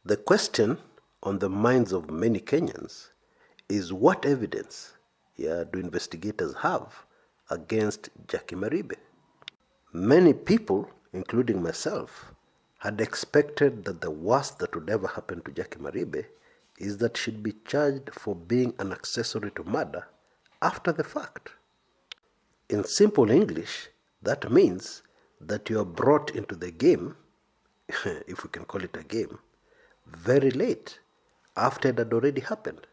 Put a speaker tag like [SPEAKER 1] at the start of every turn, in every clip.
[SPEAKER 1] The question on the minds of many Kenyans is what evidence do investigators have against Jacque Maribe? Many people, including myself, had expected that the worst that would ever happen to Jacque Maribe is that she'd be charged for being an accessory to murder after the fact. In simple English, that means that you are brought into the game, if we can call it a game, very late, after it had already happened.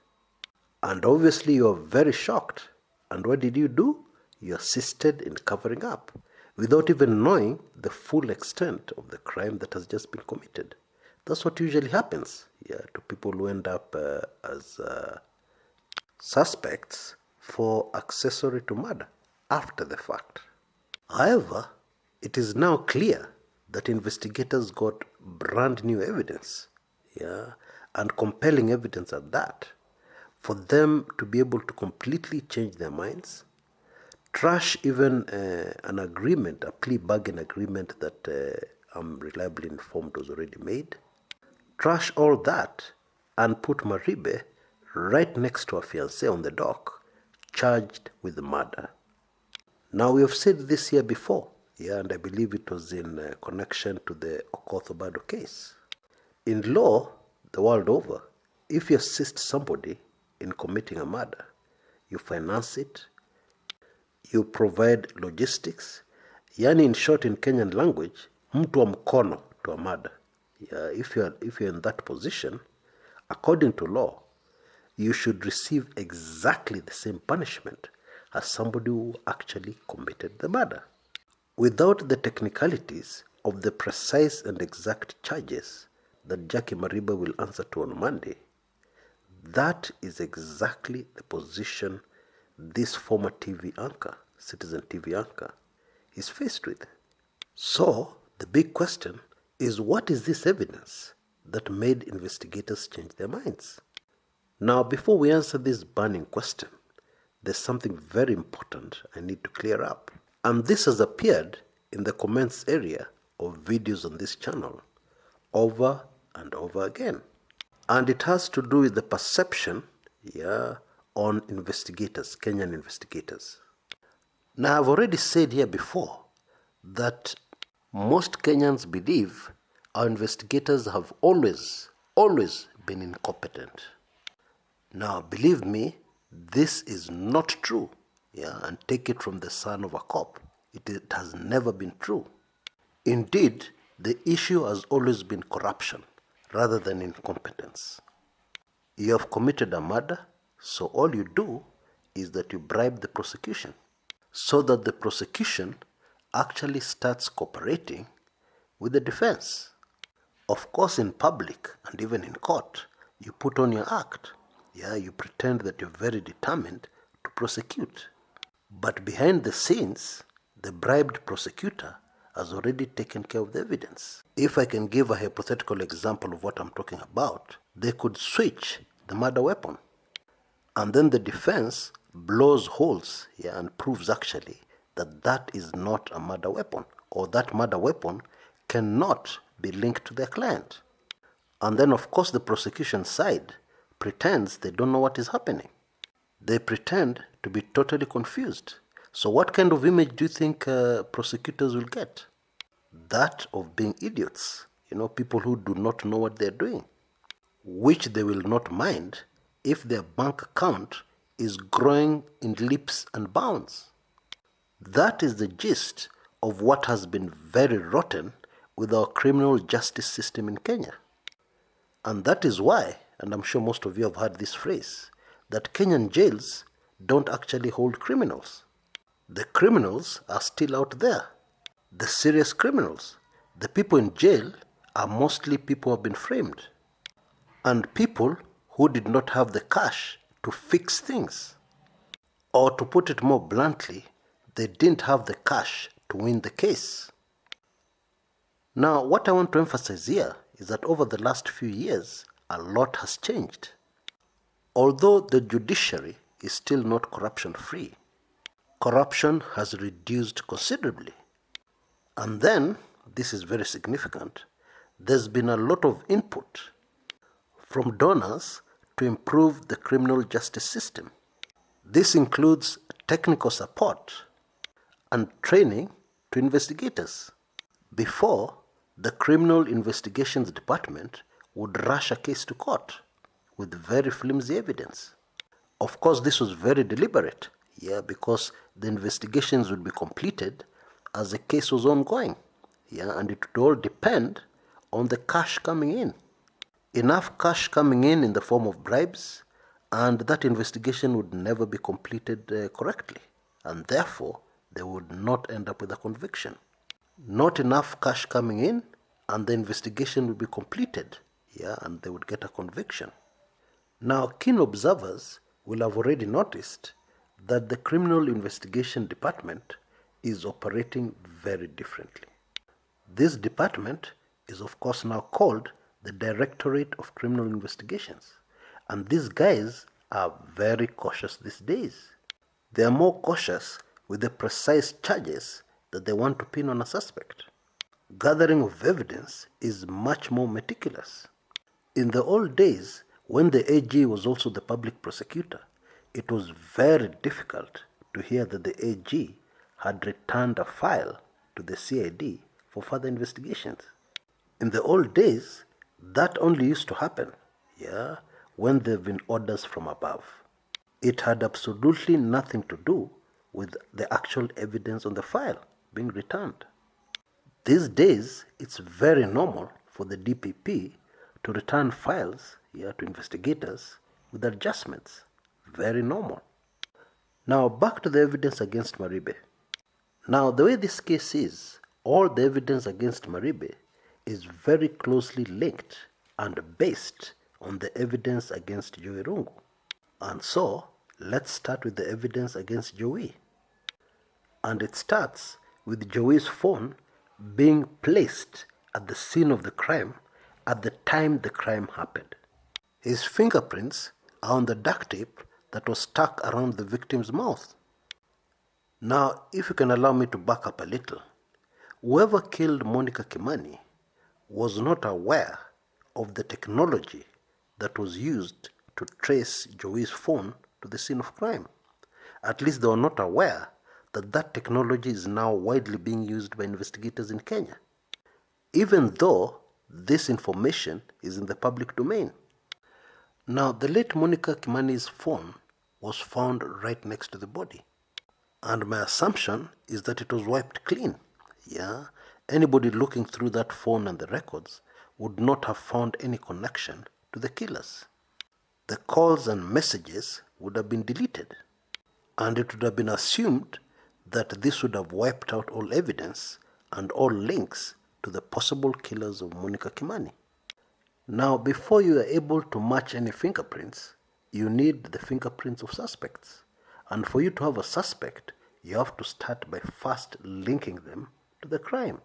[SPEAKER 1] And obviously you are very shocked. And what did you do? You assisted in covering up, without even knowing the full extent of the crime that has just been committed. That's what usually happens to people who end up as suspects for accessory to murder after the fact. However, it is now clear that investigators got brand new evidence, and compelling evidence at that, for them to be able to completely change their minds, trash even an agreement, a plea bargain agreement that I'm reliably informed was already made, trash all that and put Maribe right next to her fiancé on the dock, charged with murder. Now, we have said this here before, and I believe it was in connection to the Okoth Obado case. In law, the world over, if you assist somebody in committing a murder, you finance it, you provide logistics, yani in short, in Kenyan language, mtu wa mkono to a murder. If you're in that position, according to law, you should receive exactly the same punishment as somebody who actually committed the murder. Without the technicalities of the precise and exact charges that Jacque Maribe will answer to on Monday, that is exactly the position this former TV anchor, Citizen TV anchor, is faced with. So, the big question is, what is this evidence that made investigators change their minds? Now, before we answer this burning question, there's something very important I need to clear up. And this has appeared in the comments area of videos on this channel over and over again. And it has to do with the perception, on investigators, Kenyan investigators. Now, I've already said here before that most Kenyans believe our investigators have always been incompetent. Now, believe me, this is not true, and take it from the son of a cop. It has never been true. Indeed, the issue has always been corruption rather than incompetence. You have committed a murder, so all you do is that you bribe the prosecution so that the prosecution actually starts cooperating with the defense. Of course, in public and even in court, you put on your act. You pretend that you're very determined to prosecute. But behind the scenes, the bribed prosecutor has already taken care of the evidence. If I can give a hypothetical example of what I'm talking about, they could switch the murder weapon. And then the defense blows holes and proves actually that that is not a murder weapon, or that murder weapon cannot be linked to their client. And then, of course, the prosecution side pretends they don't know what is happening. They pretend to be totally confused. So what kind of image do you think prosecutors will get? That of being idiots, people who do not know what they're doing, which they will not mind if their bank account is growing in leaps and bounds. That is the gist of what has been very rotten with our criminal justice system in Kenya. And that is why, and I'm sure most of you have heard this phrase, that Kenyan jails don't actually hold criminals. The criminals are still out there. The serious criminals. The people in jail are mostly people who have been framed. And people who did not have the cash to fix things. Or to put it more bluntly, they didn't have the cash to win the case. Now, what I want to emphasize here is that over the last few years, a lot has changed. Although the judiciary is still not corruption-free, corruption has reduced considerably. And then, this is very significant, there's been a lot of input from donors to improve the criminal justice system. This includes technical support and training to investigators before the Criminal Investigations Department would rush a case to court with very flimsy evidence. Of course, this was very deliberate, because the investigations would be completed as the case was ongoing, and it would all depend on the cash coming in. Enough cash coming in the form of bribes, and that investigation would never be completed correctly, and therefore they would not end up with a conviction. Not enough cash coming in, and the investigation would be completed, and they would get a conviction. Now, keen observers will have already noticed that the Criminal Investigation Department is operating very differently. This department is of course now called the Directorate of Criminal Investigations, and these guys are very cautious these days. They are more cautious with the precise charges that they want to pin on a suspect. Gathering of evidence is much more meticulous. In the old days, when the AG was also the public prosecutor, it was very difficult to hear that the AG had returned a file to the CID for further investigations. In the old days, that only used to happen, when there have been orders from above. It had absolutely nothing to do with the actual evidence on the file being returned. These days, it's very normal for the DPP to return files to investigators with adjustments. Very normal. Now back to the evidence against Maribe. Now the way this case is, all the evidence against Maribe is very closely linked and based on the evidence against Joey Rungu. And so, let's start with the evidence against Joey. And it starts with Joey's phone being placed at the scene of the crime at the time the crime happened. His fingerprints are on the duct tape that was stuck around the victim's mouth. Now, if you can allow me to back up a little, whoever killed Monica Kimani was not aware of the technology that was used to trace Joey's phone to the scene of crime. At least they were not aware that that technology is now widely being used by investigators in Kenya, even though this information is in the public domain. Now, the late Monica Kimani's phone was found right next to the body, and my assumption is that it was wiped clean. Anybody looking through that phone and the records would not have found any connection to the killers. The calls and messages would have been deleted, and it would have been assumed that this would have wiped out all evidence and all links to the possible killers of Monica Kimani. Now, before you are able to match any fingerprints, you need the fingerprints of suspects. And for you to have a suspect, you have to start by first linking them to the crime.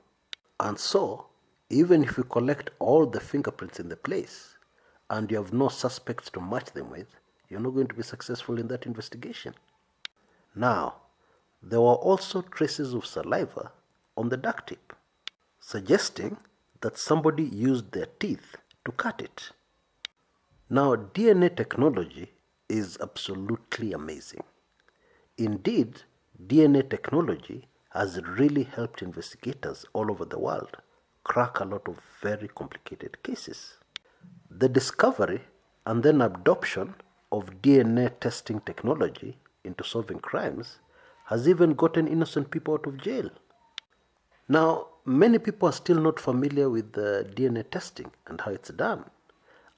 [SPEAKER 1] And so, even if you collect all the fingerprints in the place and you have no suspects to match them with, you're not going to be successful in that investigation. Now, there were also traces of saliva on the duct tape, suggesting that somebody used their teeth to cut it. Now, DNA technology is absolutely amazing. Indeed, DNA technology has really helped investigators all over the world crack a lot of very complicated cases. The discovery and then adoption of DNA testing technology into solving crimes has even gotten innocent people out of jail. Now, many people are still not familiar with the DNA testing and how it's done.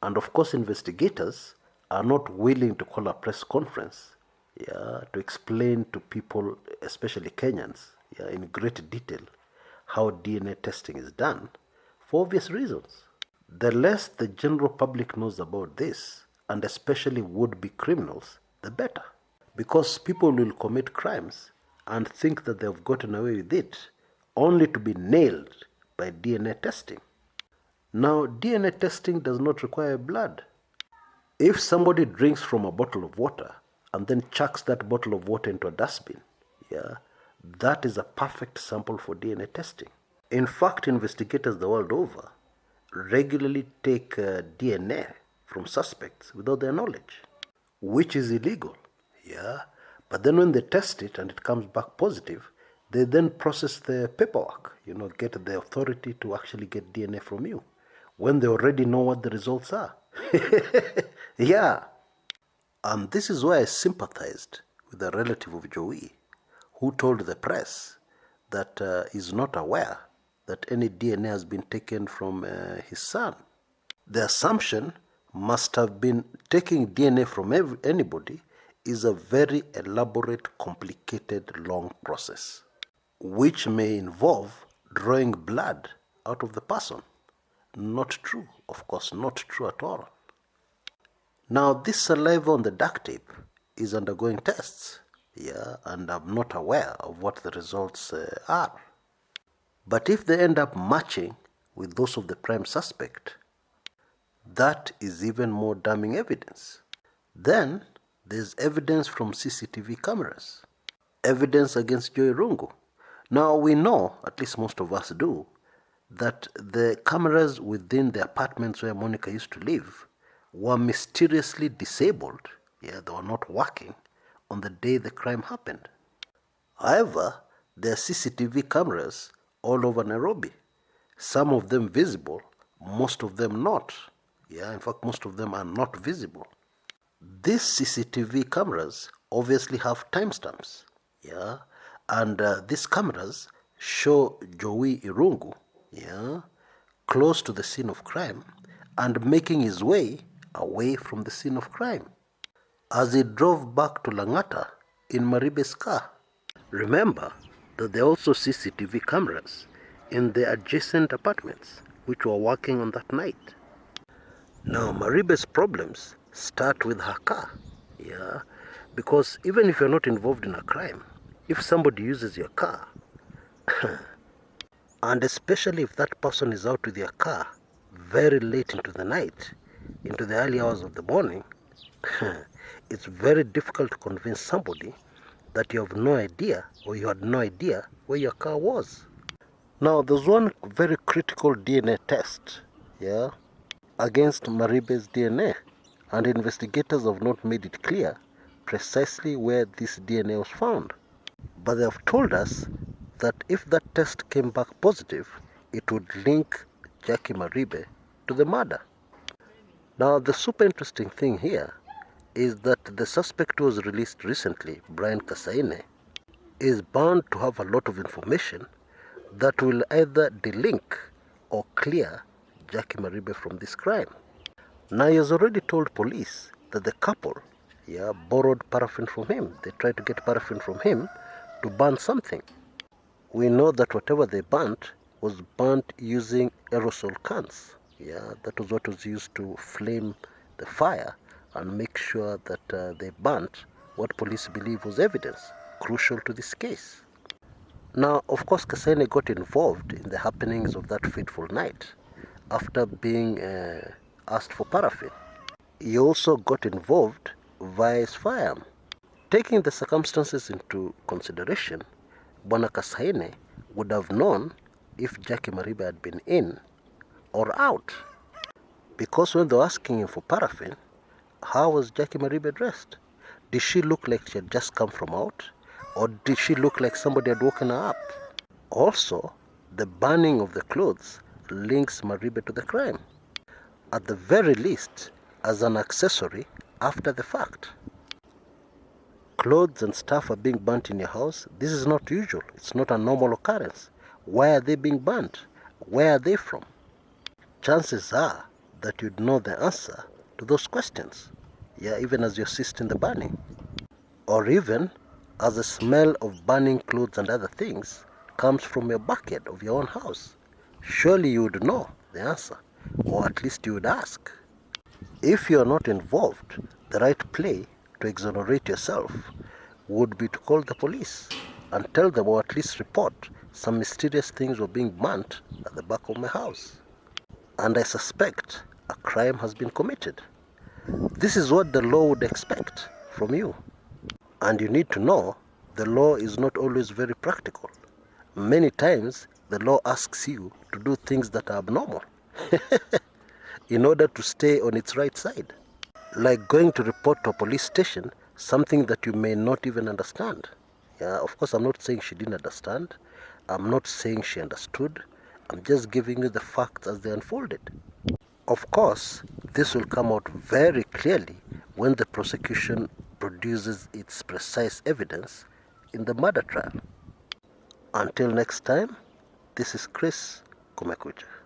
[SPEAKER 1] And of course, investigators are not willing to call a press conference to explain to people, especially Kenyans, in great detail how DNA testing is done for obvious reasons. The less the general public knows about this, and especially would-be criminals, the better. Because people will commit crimes and think that they've gotten away with it, only to be nailed by DNA testing. Now, DNA testing does not require blood. If somebody drinks from a bottle of water and then chucks that bottle of water into a dustbin, that is a perfect sample for DNA testing. In fact, investigators the world over regularly take DNA from suspects without their knowledge, which is illegal. Yeah. But then when they test it and it comes back positive, they then process the paperwork, get the authority to actually get DNA from you when they already know what the results are. Yeah. And this is why I sympathized with a relative of Joey who told the press that he's not aware that any DNA has been taken from his son. The assumption must have been taking DNA from anybody is a very elaborate, complicated, long process, which may involve drawing blood out of the person. Not true, of course, not true at all. Now, this saliva on the duct tape is undergoing tests, and I'm not aware of what the results are. But if they end up matching with those of the prime suspect, that is even more damning evidence. Then there's evidence from CCTV cameras, evidence against Joy Rungu. Now we know, at least most of us do, that the cameras within the apartments where Monica used to live were mysteriously disabled. They were not working on the day the crime happened. However, there are CCTV cameras all over Nairobi, some of them visible, most of them not. In fact, most of them are not visible. These CCTV cameras obviously have timestamps, and these cameras show Joey Irungu, close to the scene of crime and making his way away from the scene of crime as he drove back to Langata in Maribe's car. Remember that there are also CCTV cameras in the adjacent apartments which were working on that night. Now, Maribe's problems start with her car, because even if you're not involved in a crime, if somebody uses your car, and especially if that person is out with your car very late into the night, into the early hours of the morning, it's very difficult to convince somebody that you have no idea, or you had no idea where your car was. Now, there's one very critical DNA test, against Maribe's DNA, and investigators have not made it clear precisely where this DNA was found. But they have told us that if that test came back positive, it would link Jacque Maribe to the murder. Now, the super interesting thing here is that the suspect who was released recently, Brian Kasaine, is bound to have a lot of information that will either delink or clear Jacque Maribe from this crime. Now, he has already told police that the couple borrowed paraffin from him. They tried to get paraffin from him to burn something. We know that whatever they burnt was burnt using aerosol cans. That was what was used to flame the fire and make sure that they burnt what police believe was evidence crucial to this case. Now, of course, Kasaine got involved in the happenings of that fateful night after being asked for paraffin. He also got involved via his firearm. Taking the circumstances into consideration, Bwana Kasaine would have known if Jacque Maribe had been in or out. Because when they were asking him for paraffin, how was Jacque Maribe dressed? Did she look like she had just come from out? Or did she look like somebody had woken her up? Also, the burning of the clothes links Maribe to the crime, at the very least as an accessory after the fact. Clothes and stuff are being burnt in your house. This is not usual. It's not a normal occurrence. Why are they being burnt? Where are they from? Chances are that you'd know the answer to those questions, even as you assist in the burning. Or even as the smell of burning clothes and other things comes from your backyard of your own house. Surely you would know the answer, or at least you would ask. If you are not involved, the right play to exonerate yourself would be to call the police and tell them, or at least report, some mysterious things were being burnt at the back of my house, and I suspect a crime has been committed. This is what the law would expect from you. And you need to know the law is not always very practical. Many times the law asks you to do things that are abnormal. in order to stay on its right side. Like going to report to a police station something that you may not even understand. Yeah, of course, I'm not saying she didn't understand. I'm not saying she understood. I'm just giving you the facts as they unfolded. Of course, this will come out very clearly when the prosecution produces its precise evidence in the murder trial. Until next time, this is Chris Kumekucha.